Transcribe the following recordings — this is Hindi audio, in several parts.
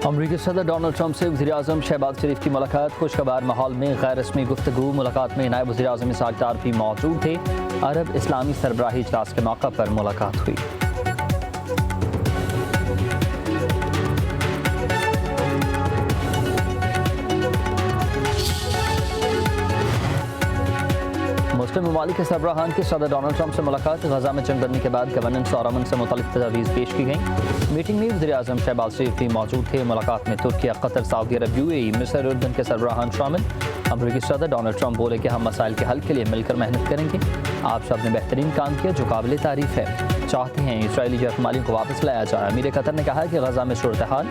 अमरीकी सदर डोनाल्ड ट्रंप से वज़ीर-ए-आज़म शहबाज शरीफ की मुलाकात। खुशगवार माहौल में गैर रस्मी गुफ्तगू। मुलाकात में नायब वज़ीर-ए-आज़म इसहाक़ डार भी मौजूद थे। अरब इस्लामी सरबराही इजलास के मौका पर मुलाकात हुई। मुस्लिम ममालिक के सरबराहान की सदर डोनाल्ड ट्रंप से मुलाकात। गजा में जंगबंदी के बाद गवर्नेंस और अमन से मुतल्लिक़ तजावीज़ पेश की गई। मीटिंग में वज़ीर-ए-आज़म शहबाज शरीफ भी मौजूद थे। मुलाकात में तुर्की, कतर, सऊदी अरब, UAE, मिस्र, उर्दन के सरबराहान शामिल। अमरीकी सदर डोनाल्ड ट्रंप बोले कि हम मसाइल के हल के लिए मिलकर मेहनत करेंगे। आप सब ने बेहतरीन काम किया जो काबिल तारीफ़ है। चाहते हैं इसराइली यरगमालियों को वापस लाया जाए। अमीर कतर ने कहा कि गजा में सूरत हाल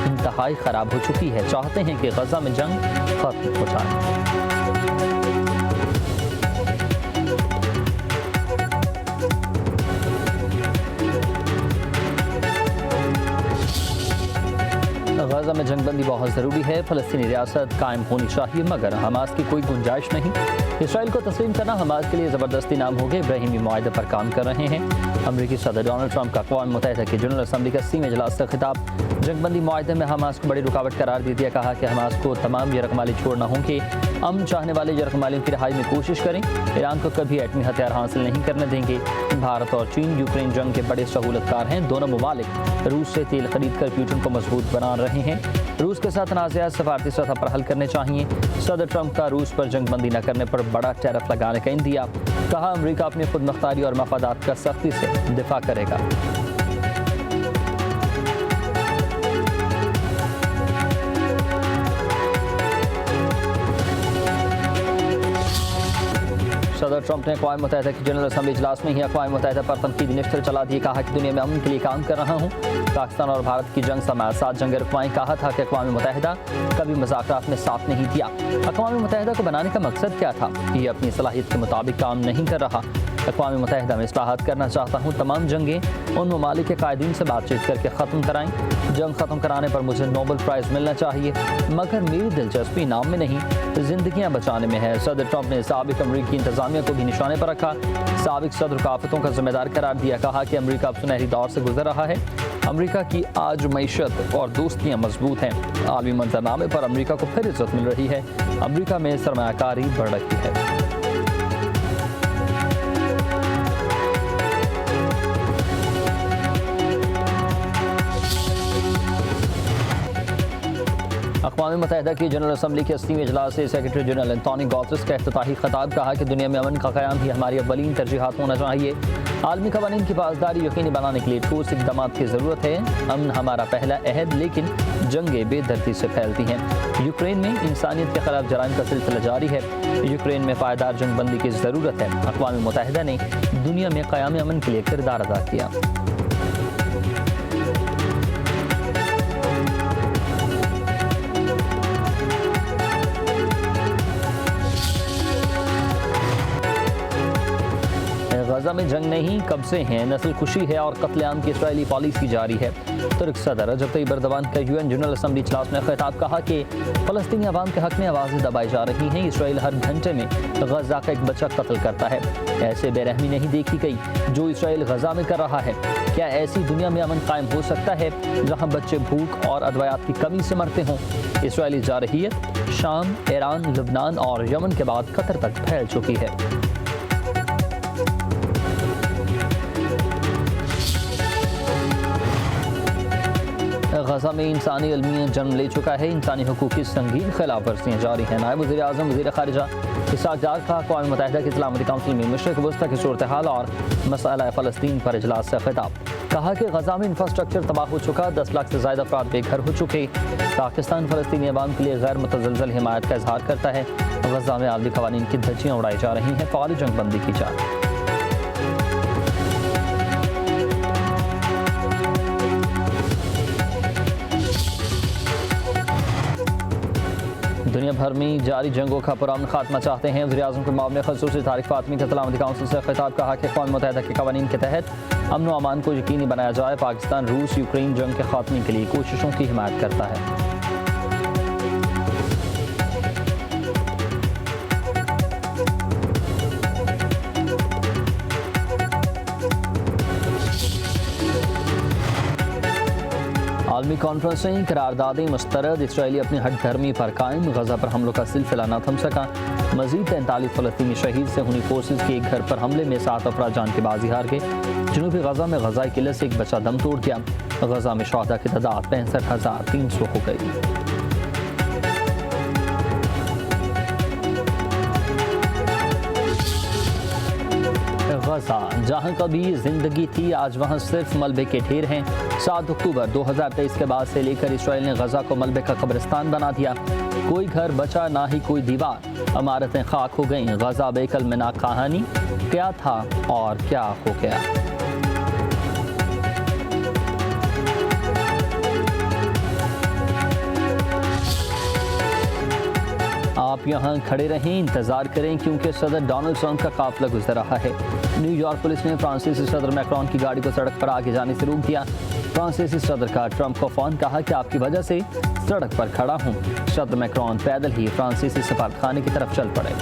इंतहाई ख़राब हो चुकी है। चाहते हैं कि गजा में जंग खत्म हो जाए। गजा में जंगबंदी बहुत ज़रूरी है। फ़लस्तीनी रियासत कायम होनी चाहिए, मगर हमास की कोई गुंजाइश नहीं। इसराइल को तस्लीम करना हमास के लिए ज़बरदस्ती नाम हो गए। इब्राहिमी मुआहदे पर काम कर रहे हैं। अमरीकी सदर डोनाल्ड ट्रंप का अक़वाम मुत्तहिदा की जनरल असम्बली का 80वें इजलास से खिताब। जंगबंदी मुआहदे में हमास को बड़ी रुकावट करार दे दिया। कहा कि हमास को तमाम यरगमाली छोड़ना होंगे। अमन चाहने वाले यरगमालियों की रिहाई में कोशिश करें। ईरान को कभी एटमी हथियार हासिल नहीं करने देंगे। भारत और चीन यूक्रेन जंग के बड़े सहूलतकार हैं। दोनों ममालिक रूस से तेल खरीद कर पुतिन को मजबूत बना रहे हैं। रूस के साथ तनाज़ात सफारती सतह पर हल करने चाहिए। सदर ट्रंप का रूस पर जंगबंदी न करने पर बड़ा टैरिफ लगाने का इंदिया। कहा अमरीका अपनी खुद मुख्तारी और मफादात का सख्ती से दिफा करेगा। सदर ट्रंप ने अक़वाम मुत्तहिदा की जनरल असम्बली इजलास में ही अक़वाम मुत्तहिदा पर तनकीदी निश्तर चला दिए। कहा कि दुनिया में अमन के लिए काम कर रहा हूँ। पाकिस्तान और भारत की जंग समय 7 जंग रुकवाएं। कहा था कि अक़वाम मुत्तहिदा कभी मुज़ाकरात में साथ नहीं दिया। अक़वाम मुत्तहिदा को बनाने का मकसद क्या था? ये अपनी सलाहियत के मुताबिक काम नहीं कर रहा। अक़वाम मुत्तहिदा में इस्लाहात करना चाहता हूँ। तमाम जंगें उन ममालिक के कायदीन से बातचीत करके ख़त्म कराएं। जंग ख़त्म कराने पर मुझे नोबल प्राइज़ मिलना चाहिए, मगर मेरी दिलचस्पी नाम में नहीं, ज़िंदगियाँ बचाने में है। सदर ट्रंप ने साबिक़ अमरीकी इंतज़ामिया को भी निशाने पर रखा। साबिक़ सदर को आफतों का ज़िम्मेदार करार दिया। कहा कि अमरीका अब सुनहरी दौर से गुजर रहा है। अमरीका की आज मईशत और दोस्तियाँ मजबूत हैं। आलमी मंजरनामे पर अमरीका को फिर इज़्ज़त मिल रही है। अमरीका में सरमायाकारी बढ़ रही है। अक़वाम मुत्तहिदा की जनरल असम्बली के 80वें इजलास से सेक्रेटरी जनरल एंटोनी गुतेरेस का इफ्तिताही खिताब। कहा कि दुनिया में अमन का क़याम ही हमारी अव्वलीन तरजीहात होना चाहिए। आलमी क़वानीन की पासदारी यकीनी बनाने के लिए ठोस इक़दामात की ज़रूरत है। अमन हमारा पहला अहद, लेकिन जंगें बेदर्दी से फैलती हैं। यूक्रेन में इंसानियत के खिलाफ जराइम का सिलसिला जारी है। यूक्रेन में पायदार जंगबंदी की ज़रूरत है। अक़वाम मुत्तहिदा ने दुनिया में क़याम अमन के लिए किरदार अदा किया। गजा में जंग नहीं, कब्जे हैं, नस्ल खुशी है और कत्लेआम की इसराइली पॉलिसी जारी है। तुर्क सदर रजब तय्यिप एर्दोगान का UN जनरल असम्बली इजलास में खिताब। कहा कि फ़लस्तीनी अवाम के हक़ में आवाज़ें दबाई जा रही हैं। इसराइल हर घंटे में गजा का एक बच्चा कत्ल करता है। ऐसे बेरहमी नहीं देखी गई जो इसराइल गजा में कर रहा है। क्या ऐसी दुनिया में अमन कायम हो सकता है जहाँ बच्चे भूख और अदवायात की कमी से मरते हों? इसराइली जारहियत शाम, ईरान, लबनान और यमन के बाद कतर तक फैल चुकी है। गजा में इंसानी अलमिया जन्म ले चुका है। इंसानी हुकूक की संगीन खिलाफ वर्जियाँ जारी हैं। नायब वज़ीर-ए-आज़म वज़ीर ख़ारिजा इसहाक़ डार का अक़वाम मुत्तहिदा की सलामती काउंसिल में मशरिक़ वस्ता की सूरत हाल और मसला फ़लस्तीन पर इजलास से खिताब। कहा कि गजा में इंफ्रास्ट्रक्चर तबाह हो चुका, 10 लाख से ज़्यादा अफ़राद बेघर हो चुके। पाकिस्तान फ़लस्तीनी अवाम के लिए गैर मुतज़लज़ल हिमायत का इजहार करता है। गजा में आलमी क़वानीन की धज्जियाँ उड़ाई जा रही हैं। फ़ौरी जंगबंदी की जाए। दुनिया भर में जारी जंगों का पुरअमन खात्मा चाहते हैं। वज़ीर-ए-आज़म के मामले ख़ुसूसी तारिक फ़ातिमी का सलामती काउंसिल से खिताब। कहा कि अक़वाम मुत्तहिदा के क़वानीन के तहत अमन व अमान को यकीनी बनाया जाए। पाकिस्तान रूस यूक्रेन जंग के खात्मे के लिए कोशिशों की हिमायत करता है। आलमी कॉन्फ्रेंसिंग करारदादें मुस्तरद, इसराइली अपनी हट धर्मी पर कायम, गजा पर हमलों का सिलसिला न थम सका। मजीद 43 फ़लस्तीनी शहीद से हुनी फोर्सेज के एक घर पर हमले में 7 अफराद जान की बाजी हार गए। जनूबी गजा में गजाई किले से एक बच्चा दम तोड़ गया। गजा में शहदा की तादाद 65,300 हो गई। गजा जहां कभी जिंदगी थी, आज वहां सिर्फ मलबे के ढेर हैं। 7 अक्टूबर 2023 के बाद से लेकर इसराइल ने गजा को मलबे का कब्रिस्तान बना दिया। कोई घर बचा ना ही कोई दीवार, इमारतें खाक हो गईं। गजा बेकल मिना कहानी, क्या था और क्या हो गया। आप यहाँ खड़े रहें, इंतजार करें, क्योंकि सदर डोनाल्ड ट्रंप का काफिला गुजर रहा है। न्यूयॉर्क पुलिस ने फ्रांसीसी सदर मैक्रोन की गाड़ी को सड़क पर आगे जाने से रोक दिया। फ्रांसीसी सदर का ट्रंप को फोन, कहा कि आपकी वजह से सड़क पर खड़ा हूँ। सदर मैक्रोन पैदल ही फ्रांसीसी सफारतखाने की तरफ चल पड़े।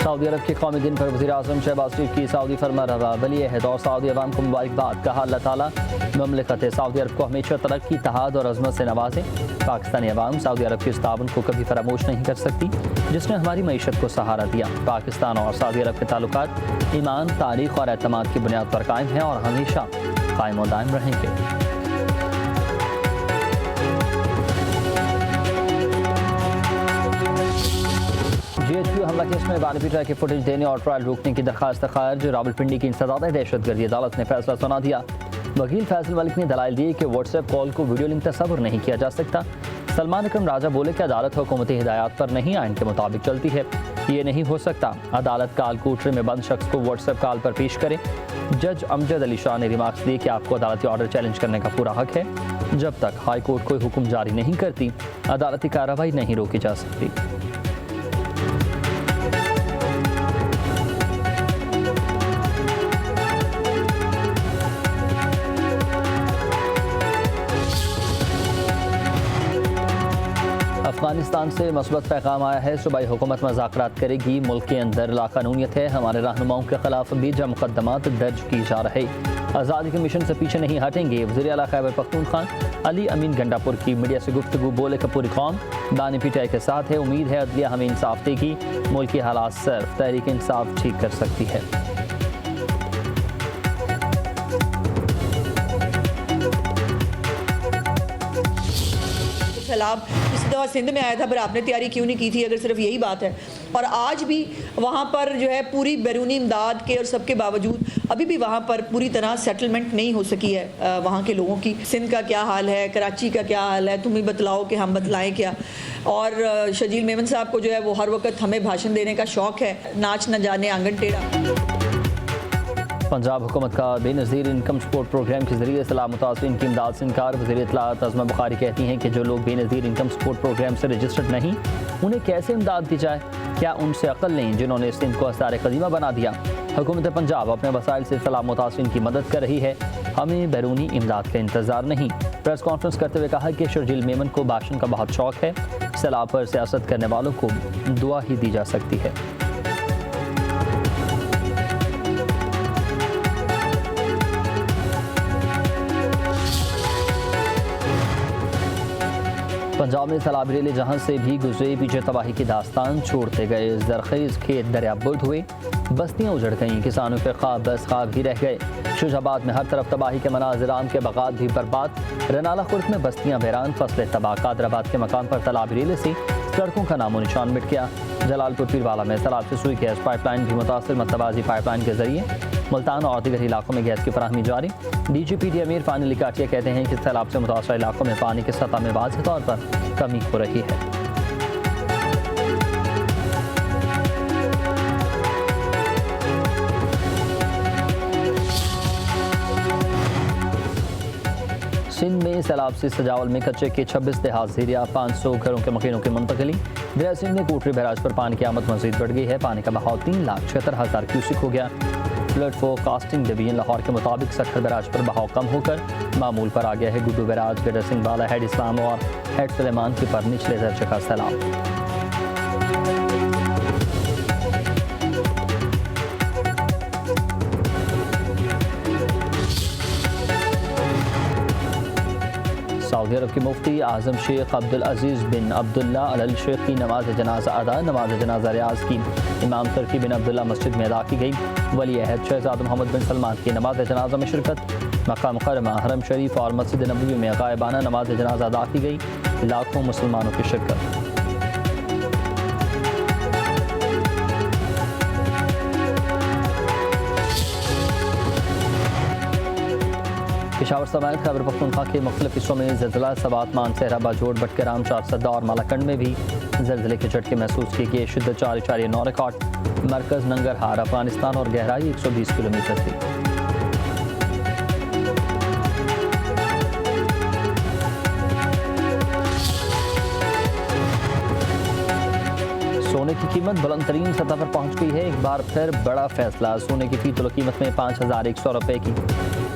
सऊदी अरब के कौमी दिन पर वज़ीर-ए-आज़म शहबाज शरीफ की सऊदी फरमारवा वली अहद और सऊदी अवाम को मुबारकबाद। कहा अल्लाह ताला ममलिकत सऊदी अरब को हमेशा तरक्की, इत्तेहाद और अज़मत से नवाजे। पाकिस्तानी अवाम सऊदी अरब के इस ताउन को कभी फरामोश नहीं कर सकती, जिसने हमारी मईशत को सहारा दिया। पाकिस्तान और सऊदी अरब के ताल्लुकात ईमान, तारीख और एतमाद की बुनियाद पर कायम हैं और हमेशा कायम और दायम रहेंगे। GHQ हमला केस में बारपीटा के फुटेज देने और ट्रायल रोकने की दरखास्त खारिज। रावलपिंडी की इंसदाद दहशतगर्दी अदालत ने फैसला सुना दिया। वकील फैसल मलिक ने दलाइल दिए कि व्हाट्सएप कॉल को वीडियो लिंक तस्वुर नहीं किया जा सकता। सलमान अकरम राजा बोले कि अदालत हुकूमती हिदायत पर नहीं, आइन के मुताबिक चलती है। ये नहीं हो सकता। अदालत काल कोठरी में बंद शख्स को व्हाट्सएप कॉल पर पेश करे। जज अमजद अली शाह ने रिमार्क्स दिए कि आपको अदालती ऑर्डर चैलेंज करने का पूरा हक है। जब तक हाई कोर्ट कोई हुक्म जारी नहीं करती, अदालती कार्रवाई नहीं रोकी जा सकती। अफगानिस्तान से मस्बत पैगाम आया है। सूबाई हुकूमत मुज़ाकरात करेगी। मुल्क के अंदर लाकानूनियत है। हमारे रहनुमाओं के खिलाफ बेजा मुकदमात दर्ज की जा रहे। आज़ादी के मिशन से पीछे नहीं हटेंगे। वज़ीर आला खैबर पख्तूनख्वा अली अमीन गंडापुर की मीडिया से गुफ्तगू, बोले कि पूरी कौम दानी पिटाई के साथ है। उम्मीद है अदलिया हमें इंसाफ देगी। मुल्क के हालात सिर्फ तहरीक इंसाफ ठीक कर सकती है। सैलाब इस दफ़ा सिंध में आया था, पर आपने तैयारी क्यों नहीं की थी, अगर सिर्फ यही बात है। और आज भी वहाँ पर जो है पूरी बैरूनी इमदाद के और सबके बावजूद अभी भी वहाँ पर पूरी तरह सेटलमेंट नहीं हो सकी है वहाँ के लोगों की। सिंध का क्या हाल है, कराची का क्या हाल है, तुम ही बतलाओ कि हम बतलाएं क्या। और शजील मेमन साहब को जो है वो हर वक्त हमें भाषण देने का शौक़ है, नाच न जाने आंगन टेढ़ा। पंजाब हुकूमत का बेनज़ीर इनकम सपोर्ट प्रोग्राम के जरिए सलाह मुतासरीन की इमदाद से इनकार। वज़ीर इत्तलात अज़मा बुखारी कहती हैं कि जो लोग बेनज़ीर इनकम सपोर्ट प्रोग्राम से रजिस्टर्ड नहीं, उन्हें कैसे इमदाद दी जाए। क्या उनसे अक्ल नहीं जिन्होंने सिंध को आसार कदीमा बना दिया। हुकूमत पंजाब अपने वसाइल से सलाह मुतासरीन की मदद कर रही है। हमें बैरूनी इमदाद का इंतज़ार नहीं। प्रेस कॉन्फ्रेंस करते हुए कहा कि शर्जील मेमन को भाषण का बहुत शौक़ है। सलाह पर सियासत करने वालों को दुआ ही दी जा सकती है। पंजाब में सैलाब रेले जहां से भी गुजरे, पीछे तबाही की दास्तान छोड़ते गए। जरखेज खेत दरियाबुर्द हुए, बस्तियां उजड़ गईं, किसानों के ख्वाब बस ख्वाब ही रह गए। शुजाबाद में हर तरफ तबाही के मनाज़िर, आम के बागात भी बर्बाद। रनाला खुर्द में बस्तियां वैरान, फसलें तबाह। कादराबाद के मकाम पर सैलाब रेले से सड़कों का नामो निशान मिट गया। जलालपुर पीरवाला में सैलाब से सुई गैस पाइपलाइन भी मुतासर। मतबाजी पाइपलाइन के जरिए मुल्तान और दीगर इलाकों में गैस की फराहमी जारी। DGPD अमीर फानी लिकाटिया कहते हैं कि सैलाब से मुतासर इलाकों में पानी की सतह में वाज़ेह तौर पर कमी हो रही है। सिंध में सैलाब से सजावल में कच्चे के 26 देहात ज़रिया 500 घरों के मकीनों की मुंतकली। दरिया सिंध में कोटरी बैराज पर पानी की आमद मजीद बढ़ गई है। पानी का बहाव 3,76,000 क्यूसिक हो गया। फ्लड फोरकास्टिंग डिवीजन लाहौर के मुताबिक सखर बैराज पर बहाव कम होकर मामूल पर आ गया है। गुड्डू बैराज, गडर सिंह वाला, हेड इस्लाम और हेड सुलेमान के पर निचले दर्जे का सैलाब। सऊदी अरब के मुफ्ती आज़म शेख अब्दुल अजीज़ बिन अब्दुल्ला अल शेख की नमाज जनाजा अदा। नमाज जनाजा रियाज की इमाम तुर्की बिन अब्दुल्ला मस्जिद में अदा की गई। वली अहद शहज़ाद मोहम्मद बिन सलमान की नमाज जनाजा में शिरकत। मक्का मुकर्रमा, हरम शरीफ और मस्जिद नबवी में गायबाना नमाज जनाजा अदा की गई। लाखों मुसलमानों की शिरकत। पेशावर समेत खैबर पख्तूनख्वा के मुख्तलिफ हिस्सों में ज़िलज़िला। सबात, मानसहरा, बाजोड़, बटकराम, चारसदा और मालाकंड में भी ज़िलज़िले के झटके महसूस किए गए। शिद्दत 4.9 रिकॉर्ड। मरकज़ नंगरहार अफगानिस्तान और गहराई 120 किलोमीटर थी। सोने की कीमत बुलंद तरीन सतह पर पहुंच गई है। एक बार फिर बड़ा फैसला। सोने की फी तोला कीमत में 5,100 रुपये की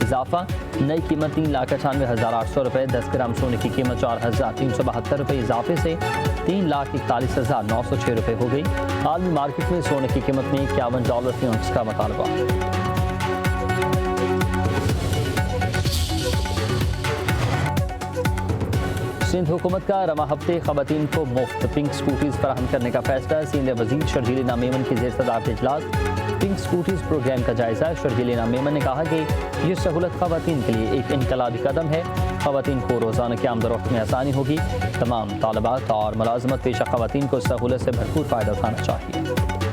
इजाफा। नई कीमत 3,98,800 रुपये। 10 ग्राम सोने की कीमत 4,372 रुपये इजाफे से 3,41,906 रुपये हो गई। आलमी मार्केट में सोने की कीमत में $51 फी औंस का मुतालबा। सिंध हुकूमत का रवा हफ्ते खवातीन को मुफ्त पिंक स्कूटीज फराहम करने का फैसला। सिंध वज़ीर शर्जील इनाम मेमन की ज़ेर सदारत इजलास पिंक स्कूटीज प्रोग्राम का जायजा। शर्जील इनाम मेमन ने कहा कि ये सहूलत खवातीन के लिए एक इनकलाबी कदम है। खवातीन को रोज़ाना की आमदोरफ्त में आसानी होगी। तमाम तालिबात और मुलाजमत पेशा खवातीन को सहूलत से भरपूर फ़ायदा उठाना चाहिए।